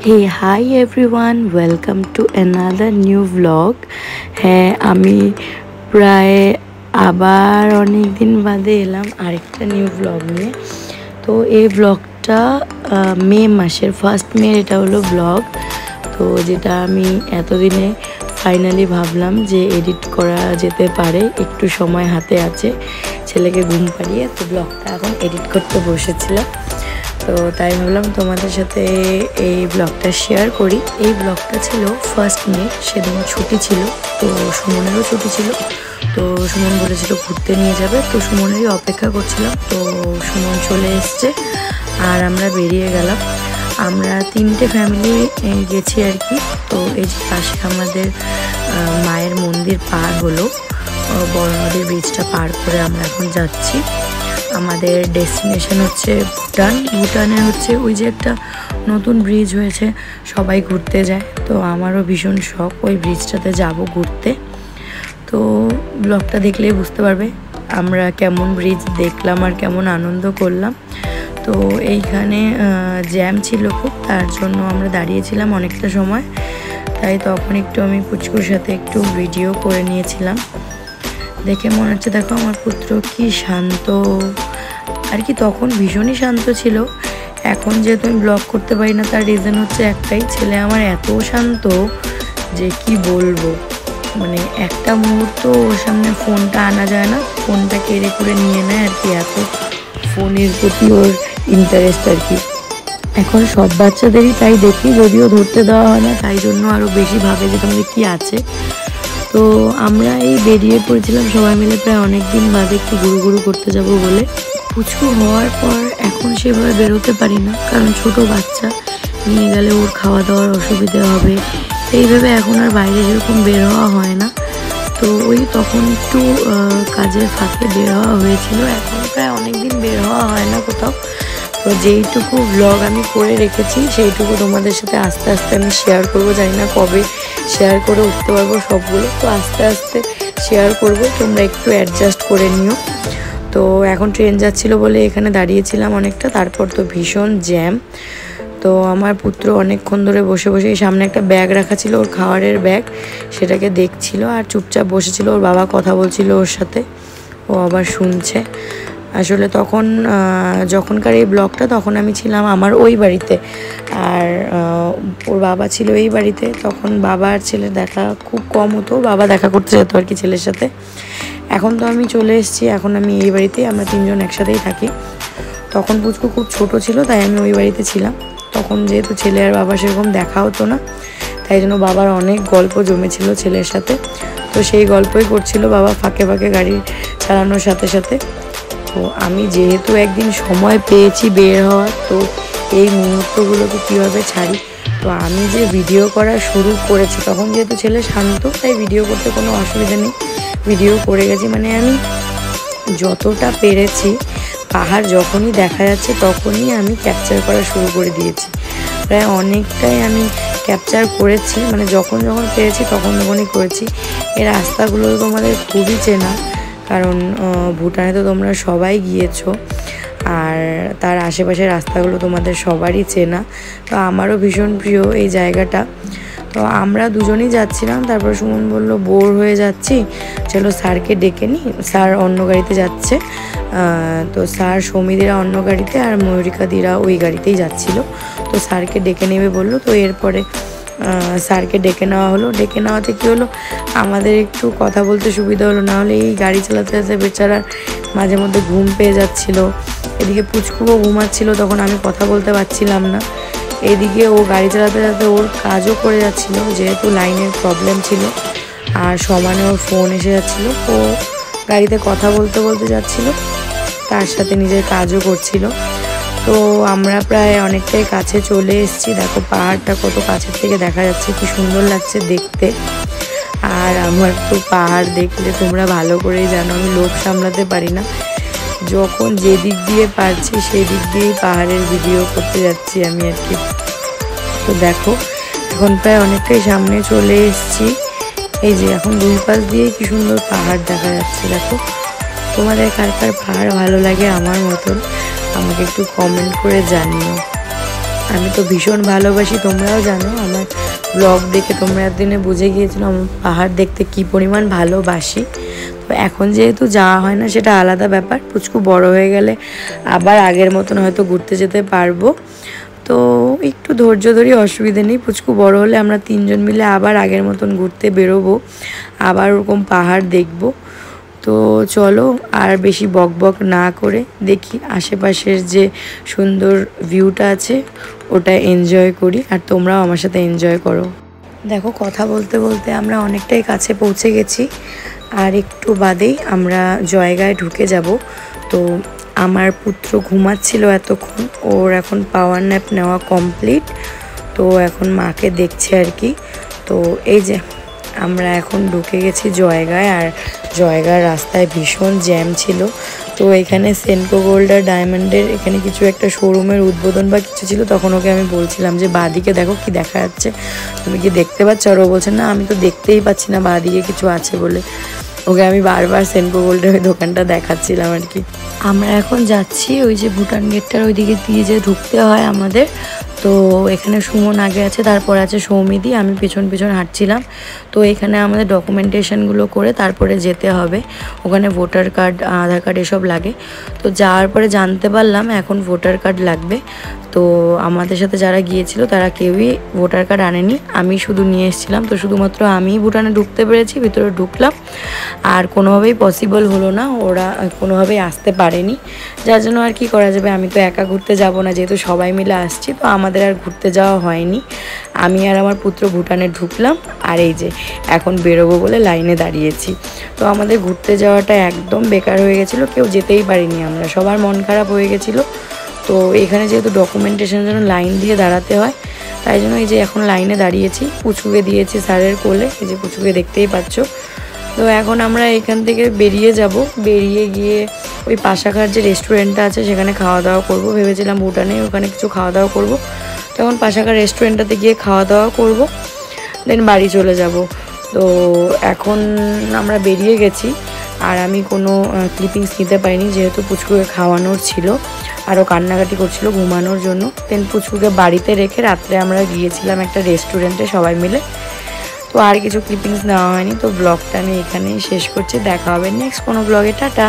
Hey, hi everyone, welcome to another new vlog. হ্যাঁ, আমি প্রায় আবার অনেক দিন বাদে এলাম আরেকটা নিউ ভ্লগ নিয়ে। তো এই ভ্লগটা মে মাসের ফার্স্ট মে এটা হলো ভ্লগ। তো যেটা আমি এতদিনে ফাইনালি ভাবলাম যে এডিট করা যেতে পারে, একটু সময় হাতে আছে, ছেলেকে ঘুম পাড়িয়ে তো ব্লগটা এখন এডিট করতে বসেছিলাম। তো তাই ভাবলাম তোমাদের সাথে এই ব্লগটা শেয়ার করি। এই ব্লগটা ছিল ফার্স্ট মে, সেদিন ছুটি ছিল, তো সুমনেরও ছুটি ছিল। তো সুমন বলেছিল ঘুরতে নিয়ে যাবে, তো সুমনেরই অপেক্ষা করছিলাম। তো সুমন চলে এসছে আর আমরা বেরিয়ে গেলাম। আমরা 3টে ফ্যামিলি গেছি আর কি। তো এই যে পাশে আমাদের মায়ের মন্দির পার হলো, বড় নদীর ব্রিজটা পার করে আমরা এখন যাচ্ছি। আমাদের ডেস্টিনেশন হচ্ছে ভুটানের হচ্ছে ওই যে একটা নতুন ব্রিজ হয়েছে, সবাই ঘুরতে যায়। তো আমারও ভীষণ শখ ওই ব্রিজটাতে যাব ঘুরতে। তো ব্লগটা দেখলেই বুঝতে পারবে আমরা কেমন ব্রিজ দেখলাম আর কেমন আনন্দ করলাম। তো এইখানে জ্যাম ছিল খুব, তার জন্য আমরা দাঁড়িয়েছিলাম অনেকটা সময়। তাই তখন একটু আমি পুচকুর সাথে একটু ভিডিও করে নিয়েছিলাম। দেখে মনে হচ্ছে দেখো আমার পুত্র কি শান্ত আর কি, তখন ভীষণই শান্ত ছিল। এখন যেহেতু আমি ব্লগ করতে পারি না, তার রিজন হচ্ছে একটাই, ছেলে আমার এত শান্ত যে কি বলবো। মানে একটা মুহূর্ত ওর সামনে ফোনটা আনা যায় না, ফোনটা কেড়ে করে নিয়ে নেয় আর কি, এত ফোনের প্রতি ওর ইন্টারেস্ট আর কি। এখন সব বাচ্চাদেরই তাই দেখি, যদিও ধরতে দেওয়া হয় না, তাই জন্য আরও বেশি ভাবে যে তোমাদের কী আছে। তো আমরা এই বেরিয়ে পড়েছিলাম সবাই মিলে, প্রায় অনেক দিন বাদে একটু ঘুরু করতে যাব বলে। পুচকু হওয়ার পর এখন সেভাবে বেরোতে পারি না, কারণ ছোট বাচ্চা নিয়ে গেলে ওর খাওয়া দাওয়ার অসুবিধে হবে, এইভাবে এখন আর বাইরে সেরকম বের হওয়া হয় না। তো ওই তখন একটু কাজের ফাঁকে বের হওয়া হয়েছিল, এখন প্রায় অনেক দিন বের হওয়া হয় না কোথাও। তো যেইটুকু ব্লগ আমি করে রেখেছি সেইটুকু তোমাদের সাথে আস্তে আস্তে আমি শেয়ার করব। জানি না কবে শেয়ার করে উঠতে পারবো সবগুলো, তো আস্তে আস্তে শেয়ার করব, তোমরা একটু অ্যাডজাস্ট করে নিও। তো এখন ট্রেন যাচ্ছিলো বলে এখানে দাঁড়িয়েছিলাম অনেকটা, তারপর তো ভীষণ জ্যাম। তো আমার পুত্র অনেকক্ষণ ধরে বসে বসে, সামনে একটা ব্যাগ রাখা ছিল ওর খাবারের ব্যাগ, সেটাকে দেখছিল আর চুপচাপ বসেছিল। ওর বাবা কথা বলছিল ওর সাথে, ও আবার শুনছে। আসলে তখন যখনকার এই ব্লগটা, তখন আমি ছিলাম আমার ওই বাড়িতে, আর ওর বাবা ছিল এই বাড়িতে। তখন বাবা আর ছেলের দেখা খুব কম হতো, বাবা দেখা করতে যেত আর কি ছেলের সাথে। এখন তো আমি চলে এসেছি, এখন আমি এই বাড়িতেই, আমরা 3জন একসাথেই থাকি। তখন পুচকু খুব ছোট ছিল, তাই আমি ওই বাড়িতে ছিলাম। তখন যেহেতু ছেলে আর বাবা সেরকম দেখা হতো না, তাই জন্য বাবার অনেক গল্প জমেছিল ছেলের সাথে। তো সেই গল্পই করছিল বাবা ফাঁকে ফাঁকে গাড়ি চালানোর সাথে সাথে। তো আমি যেহেতু একদিন সময় পেয়েছি বের হওয়ার, তো এই মুহূর্তগুলোকে কীভাবে ছাড়ি। তো আমি যে ভিডিও করা শুরু করেছি, তখন যেহেতু ছেলে শান্ত, তাই ভিডিও করতে কোনো অসুবিধা নেই, ভিডিও করে গেছি। মানে আমি যতটা পেরেছি, পাহাড় যখনই দেখা যাচ্ছে তখনই আমি ক্যাপচার করা শুরু করে দিয়েছি। প্রায় অনেকটাই আমি ক্যাপচার করেছি, মানে যখন পেরেছি তখনই করেছি। এই রাস্তাগুলো তোমাদের খুবই চেনা, কারণ ভুটানে তো তোমরা সবাই গিয়েছো, আর তার আশেপাশের রাস্তাগুলো তোমাদের সবারই চেনা। তো আমারও ভীষণ প্রিয় এই জায়গাটা। তো আমরা দুজনেই যাচ্ছিলাম, তারপর সুমন বলল বোর হয়ে যাচ্ছি, চলো স্যারকে ডেকে নিই। স্যার অন্য গাড়িতে যাচ্ছে, তো স্যার সৌমিদিরা অন্য গাড়িতে আর ময়ূরিকাদিরা ওই গাড়িতেই যাচ্ছিল। তো স্যারকে ডেকে নেবে বললো। তো এরপরে স্যারকে ডেকে নেওয়া হলো। ডেকে নেওয়াতে কী হলো, আমাদের একটু কথা বলতে সুবিধা হলো, না হলে এই গাড়ি চালাতে চালাতে বেচারার মাঝে মধ্যে ঘুম পেয়ে যাচ্ছিলো। এদিকে পুচকুও ঘুমাচ্ছিল, তখন আমি কথা বলতে পারছিলাম না। এদিকে ও গাড়ি চালাতে চালাতে ওর কাজও করে যাচ্ছিলো, যেহেতু লাইনের প্রবলেম ছিল, আর সমানে ওর ফোন এসে যাচ্ছিলো। ও গাড়িতে কথা বলতে বলতে যাচ্ছিলো, তার সাথে নিজের কাজও করছিল। তো আমরা প্রায় অনেকটাই কাছে চলে এসেছি। দেখো পাহাড়টা কত কাছের থেকে দেখা যাচ্ছে, কি সুন্দর লাগছে দেখতে। আর আমার তো পাহাড় দেখলে তোমরা ভালো করেই জানো আমি লোভ সামলাতে পারি না, যখন যে দিক দিয়ে পারছি সেই দিক দিয়েই পাহাড়ের ভিডিও করতে যাচ্ছি আমি আর কি। তো দেখো এখন প্রায় অনেকটাই সামনে চলে এসেছি। এই যে এখন দুই পাশ দিয়ে কি সুন্দর পাহাড় দেখা যাচ্ছে। দেখো তোমাদের কার কার পাহাড় ভালো লাগে আমার মতন, আমাকে একটু কমেন্ট করে জানিও। আমি তো ভীষণ ভালোবাসি, তোমরাও জানো, আমার ব্লগ দেখে তোমরা একদিনে বুঝে গিয়েছিলো আমার পাহাড় দেখতে কী পরিমাণ ভালোবাসি। তো এখন যেহেতু যাওয়া হয় না সেটা আলাদা ব্যাপার, পুচকু বড় হয়ে গেলে আবার আগের মতন হয়তো ঘুরতে যেতে পারবো। তো একটু ধৈর্য ধরি, অসুবিধে নেই। পুচকু বড় হলে আমরা 3 জন মিলে আবার আগের মতন ঘুরতে বেরোবো, আবার ওরকম পাহাড় দেখবো। তো চলো আর বেশি বকবক না করে দেখি আশেপাশের যে সুন্দর ভিউটা আছে ওটা এনজয় করি, আর তোমরাও আমার সাথে এনজয় করো। দেখো, কথা বলতে বলতে আমরা অনেকটাই কাছে পৌঁছে গেছি, আর একটু বাদেই আমরা জায়গায় ঢুকে যাব। তো আমার পুত্র ঘুমাচ্ছিল এতক্ষণ, ওর এখন পাওয়ার ন্যাপ নেওয়া কমপ্লিট। তো এখন মাকে দেখছে আর কি। তো এই যে আমরা এখন ঢুকে গেছি জায়গায়, আর জায়গার রাস্তায় ভীষণ জ্যাম ছিল। তো এখানে সেনকো গোল্ড আর ডায়মন্ডের এখানে কিছু একটা শোরুমের উদ্বোধন বা কিছু ছিল, তখন ওকে আমি বলছিলাম যে বাঁদিকে দেখো কি দেখা যাচ্ছে, তুমি কি দেখতে পাচ্ছ? আর ও বলছে না আমি তো দেখতেই পাচ্ছি না বাঁদিকে কিছু আছে বলে। ওকে আমি বারবার সেনকো গোল্ডের ওই দোকানটা দেখাচ্ছিলাম আর কি। আমরা এখন যাচ্ছি ওই যে ভুটান গেটটার ওইদিকে দিয়ে যে ঢুকতে হয় আমাদের। তো এখানে সুমন আগে আছে, তারপর আছে সৌমিদি, আমি পিছন পিছন হাঁটছিলাম। তো এখানে আমাদের ডকুমেন্টেশনগুলো করে তারপরে যেতে হবে। ওখানে ভোটার কার্ড, আধার কার্ড এসব লাগে। তো যাওয়ার পরে জানতে পারলাম এখন ভোটার কার্ড লাগবে। তো আমাদের সাথে যারা গিয়েছিল তারা কেউই ভোটার কার্ড আনেনি, আমি শুধু নিয়ে এসেছিলাম। তো শুধুমাত্র আমিই ভুটানে ঢুকতে পেরেছি, ভিতরে ঢুকলাম। আর কোনোভাবেই পসিবল হলো না, ওরা কোনোভাবেই আসতে পারেনি, যার জন্য আর কি করা যাবে। আমি তো একা ঘুরতে যাব না, যেহেতু সবাই মিলে আসছি, তো আমাদের আর ঘুরতে যাওয়া হয়নি। আমি আর আমার পুত্র ভুটানে ঢুকলাম, আর এই যে এখন বেরোবো বলে লাইনে দাঁড়িয়েছি। তো আমাদের ঘুরতে যাওয়াটা একদম বেকার হয়ে গেছিলো, কেউ যেতেই পারিনি আমরা, সবার মন খারাপ হয়ে গেছিলো। তো এখানে যেহেতু ডকুমেন্টেশনের জন্য লাইন দিয়ে দাঁড়াতে হয়, তাই জন্য এই যে এখন লাইনে দাঁড়িয়েছি। পুচকুকে দিয়েছি স্যারের কোলে, এই যে পুচকুকে দেখতেই পাচ্ছ। তো এখন আমরা এখান থেকে বেরিয়ে যাব, বেরিয়ে গিয়ে ওই পাশাঘাট যে রেস্টুরেন্টটা আছে সেখানে খাওয়া দাওয়া করব ভেবেছিলাম, ভুটানে ওখানে কিছু খাওয়া দাওয়া করব। তখন পাশাঘাট রেস্টুরেন্টটাতে গিয়ে খাওয়া দাওয়া করব, দেন বাড়ি চলে যাব। তো এখন আমরা বেরিয়ে গেছি, আর আমি কোনো ক্লিপিংস নিতে পারিনি যেহেতু পুচকুকে খাওয়ানোর ছিল, আরও কান্নাকাটি করছিল ঘুমানোর জন্য। দেন পুচকুকে বাড়িতে রেখে রাত্রে আমরা গিয়েছিলাম একটা রেস্টুরেন্টে সবাই মিলে। তো আর কিছু ক্লিপিংস নেওয়া হয়নি। তো ব্লগটা আমি এখানেই শেষ করছি, দেখা হবে নেক্সট কোনো ব্লগে, টাটা।